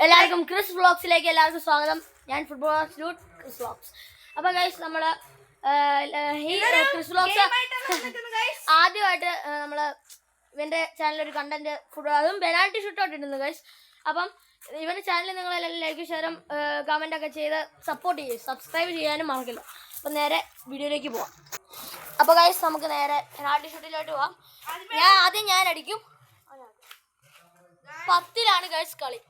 എല്ലാവർക്കും ക്രിസ് വ്ളോഗ്സിലേക്ക് എല്ലാവർക്കും സ്വാഗതം. ഞാൻ ഫുട്ബോൾ ക്രിസ് വ്ളോഗ്സ്. അപ്പോൾ ഗൈസ് നമ്മൾ ഈ ക്രിസ് വ്ളോഗ്സ് ആദ്യമായിട്ട് നമ്മൾ ഇവൻ്റെ ചാനലൊരു കണ്ടന്റ് അതും പെനാൽറ്റി ഷൂട്ടൗട്ട് ഇടുന്നു ഗൈസ്. അപ്പം ഇവൻ്റെ ചാനൽ നിങ്ങളെല്ലാം ലൈക്ക് ഷെയറും കമൻ്റൊക്കെ ചെയ്ത് സപ്പോർട്ട് ചെയ്യും, സബ്സ്ക്രൈബ് ചെയ്യാനും മറക്കില്ല. അപ്പം നേരെ വീഡിയോയിലേക്ക് പോവാം. അപ്പോൾ ഗൈസ് നമുക്ക് നേരെ പെനാൽറ്റി ഷൂട്ടിലോട്ട് പോവാം. ഞാൻ അടിക്കും. 10-ലാണ് ഗൈസ് കളി.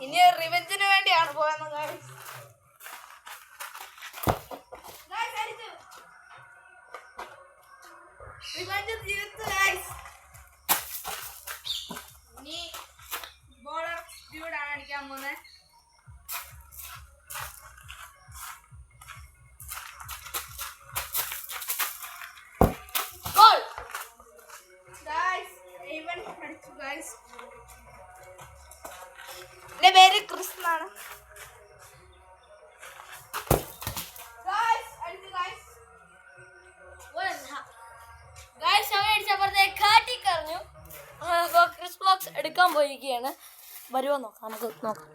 ഇനി റിവെഞ്ചിന് വേണ്ടിയാണ് പോയെന്ന് ഇനി ബോളർ ഡ്യൂഡാണ് അടിക്കാൻ പോകുന്നത്. എന്റെ പേര് ക്രിസ് എന്നാണ്. കാട്ടിക്കറിഞ്ഞു. ക്രിസ് വ്ളോഗ്സ് എടുക്കാൻ പോയിരിക്കുകയാണ്. വരുമോ നോക്കാം, നമുക്ക് നോക്കാം.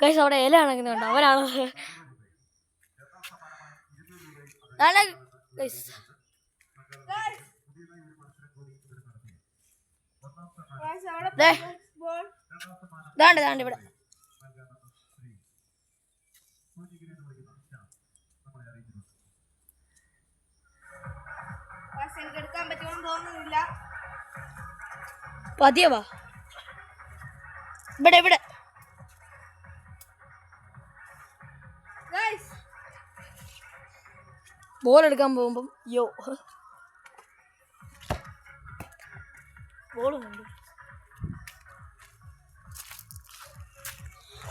ഗൈസ് അവിടെ ഇല അണങ്ങുന്നുണ്ട്, അവനാണ്. ദാണ്ട് ഇവിടെ എടുക്കാൻ പറ്റുമെന്ന് തോന്നുന്നില്ല. പതിയെ വാ. ഇവിടെ ബോൾ എടുക്കാൻ പോകുമ്പം ബോളുണ്ട്.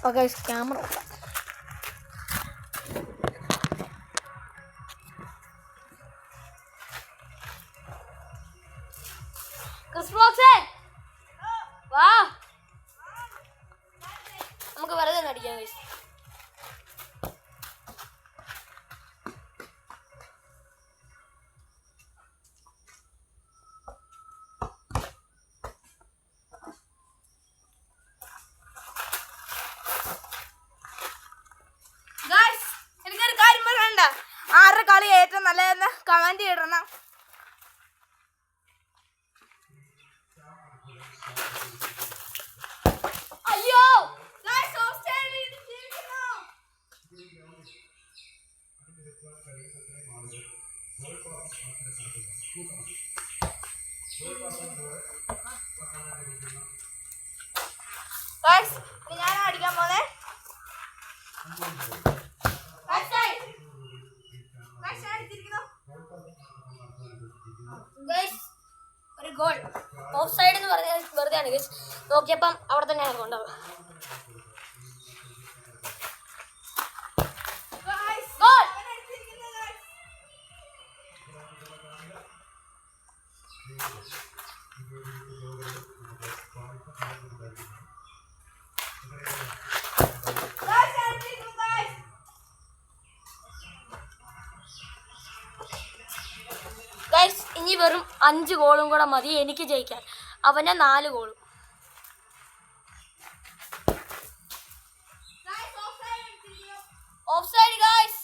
ഓക്കെ ക്യാമറ ക്രിസ് വ്ളോഗ്സേ വാ, നമുക്ക് വെറുതെ അടിക്കാം ഗൈസ്. ആരുടെ കളി ഏറ്റവും നല്ലതെന്ന് കമന്റ് ഇടണം. അയ്യോ ഞാൻ അടിക്കാൻ പോന്നെ. ഒരു ഗോൾ ഓഫ് സൈഡ് എന്ന് പറഞ്ഞാൽ വെറുതെയാണ് ഗൈസ്. നോക്കിയപ്പം അവിടെ തന്നെയാണ് കൊണ്ടുപോകുക. ഗൈസ് ഇനി വെറും 5 ഗോളും കൂടെ മതി എനിക്ക് ജയിക്കാൻ. അവൻ്റെ 4 ഗോളും. Of side guys.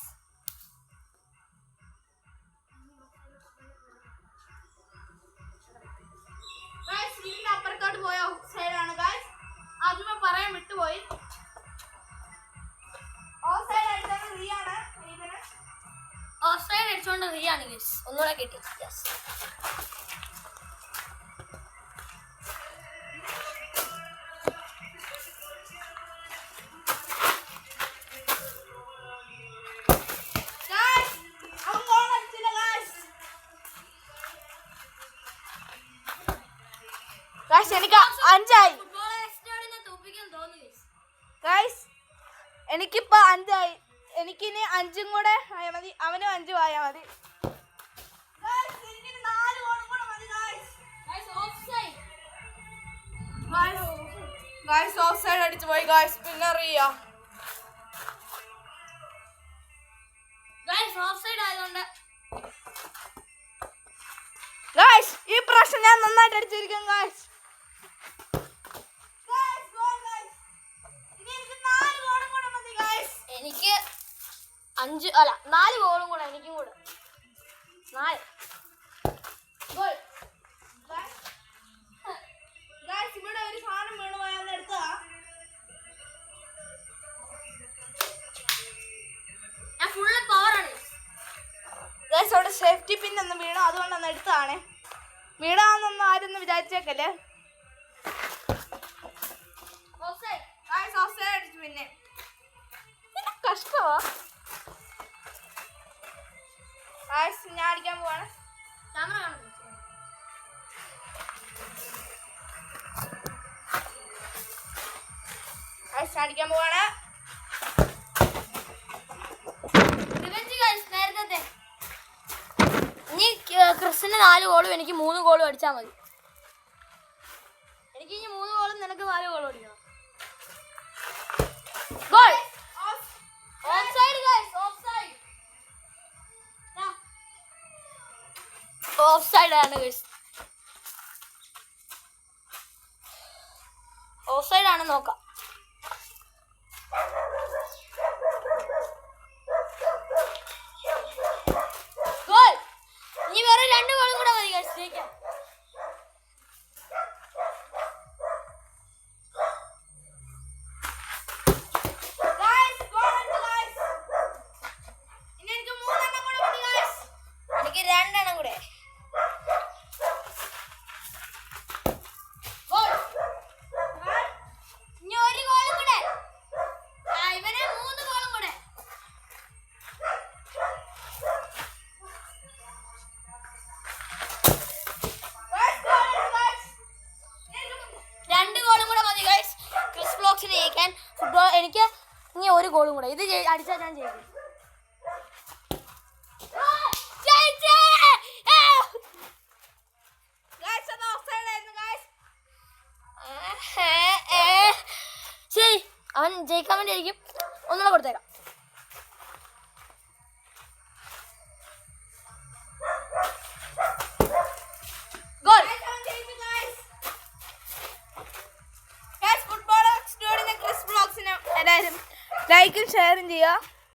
അപ്പുറത്തോട്ട് പോയ ഓഫ് സൈഡാണ് ഗൈസ്. ആദ്യമേ പറയാൻ വിട്ടുപോയി. ഓഫ് സൈഡ് അടിച്ചത് റീയാണ്. ഓഫ് സൈഡ് അടിച്ചുകൊണ്ട് റീയാണ് ഗൈസ്. ഒന്നുകൂടെ കിട്ടി. യെസ്. എനിക്ക് 5 ഗൈസ്. എനിക്കിപ്പോ 5 ആയി. എനിക്കിനി 5 കൂടെ ആയാൽ മതി. അവനും 5 ആയാൽ മതി. ഗായ്സ് ഓഫ് സൈഡ് അടിച്ചു പോയി ഗായ്സ്. പിന്നെ അറിയാ ഗൈസ് ഓഫ് സൈഡ് ആയതുകൊണ്ട് ഗായ്സ് ഈ പ്രാവശ്യം ഞാൻ നന്നായിട്ട് അടിച്ചിരിക്കും ഗായ്സ്. എനിക്ക് 4 ഗോളും കൂടെ എനിക്കും കൂടെ 4 ഗോൾ. ഗായ്സ് ഇവിടെ ഒരു സാധനം വീണു പോയാൽ എടുത്താ ഞാൻ ഫുള്ള് പവറാണ്. ഗായ്സ് അവിടെ സേഫ്റ്റി പിൻ ഒന്ന് വീണു, അതുകൊണ്ടൊന്ന് എടുത്തതാണ്. വീണാന്നൊന്നും ആരൊന്നും വിചാരിച്ചേക്കല്ലേ. ഗായ്സ് ഓഫ് സൈഡ് അടിച്ചു. പിന്നെ കഷ്ടമാ ഗായ്സ്. ഞാൻ അടിക്കാൻ പോവാണ്. ക്യാമറ കാണുന്നു. ഗായ്സ് അടിക്കാൻ പോവാണ്. റിവെഞ്ച് ഗൈസ് നേരത്തെ. ഇനി ക്രിസ്റ്റിന് 4 ഗോളും എനിക്ക് 3 ഗോളും അടിച്ചാൽ മതി. എനിക്ക് ഇനി 3 ഗോളും നിനക്ക് 4 ഗോളും അടിക്കണം. Goal. Offside guys, offside. Offside ആണ് ഗൈസ്. ഓഫ്സൈഡ് ആണ് നോക്കാം. ഗോൾ. ഇനി വേറെ 2 ഗോളും കൂടെ മതി ഗൈസ് ജയിക്കാൻ. എനിക്ക് 2 എണ്ണം കൂടെ. ഗോൾ. ഇനി 1 ഗോളും കൂടെ. ഇവനെ 3 ഗോളും കൂടെ. രണ്ട് ഗോളും കൂടെ മതി ഗൈസ് ക്രിസ് വ്ലോഗ്സിന് ജയിക്കാൻ. ഫുട്ബോൾ എനിക്ക് ഇനി 1 ഗോളും കൂടെ. ഇത് അടിച്ചാൽ ഞാൻ ജയിക്കും. ശരി, അവൻ ജയിക്കാൻ വേണ്ടി ആയിരിക്കും. ഒന്നുകൂടെ കൊടുത്തേക്കാം. ഗോൾ. ഫുട്ബോൾ സ്റ്റുഡിയോയുടെ ക്രിസ് വ്ലോഗ്സിന് എല്ലാവരും ലൈക്കും ഷെയറും ചെയ്യുക.